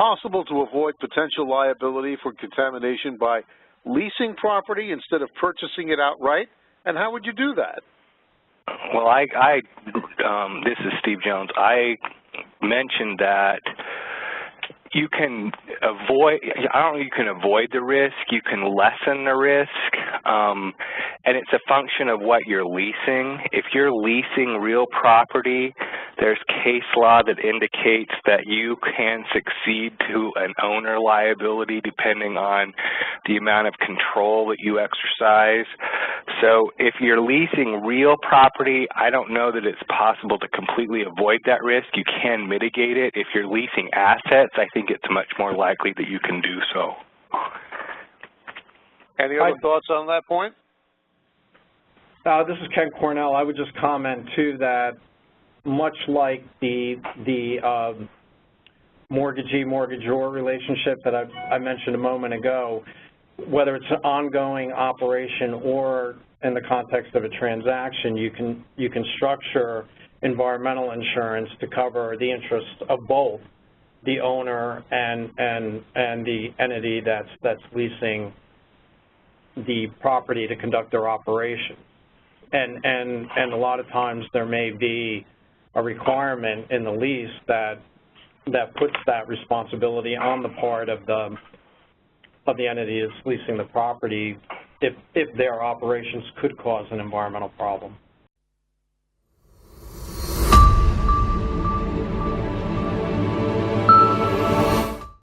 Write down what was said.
possible to avoid potential liability for contamination by leasing property instead of purchasing it outright? And how would you do that? Well, this is Steve Jones. I mentioned that you can avoid, I don't know, you can avoid the risk, you can lessen the risk, and it's a function of what you're leasing. If you're leasing real property, there's case law that indicates that you can succeed to an owner liability depending on the amount of control that you exercise. So if you're leasing real property, I don't know that it's possible to completely avoid that risk. You can mitigate it. If you're leasing assets, I think it's much more likely that you can do so. Any other thoughts on that point? This is Ken Cornell. I would just comment, too, that much like the mortgagee-mortgagor relationship that I mentioned a moment ago, whether it's an ongoing operation or in the context of a transaction, you can structure environmental insurance to cover the interests of both the owner and the entity that's leasing the property to conduct their operation. And a lot of times there may be a requirement in the lease that puts that responsibility on the part of the entity that's leasing the property if their operations could cause an environmental problem.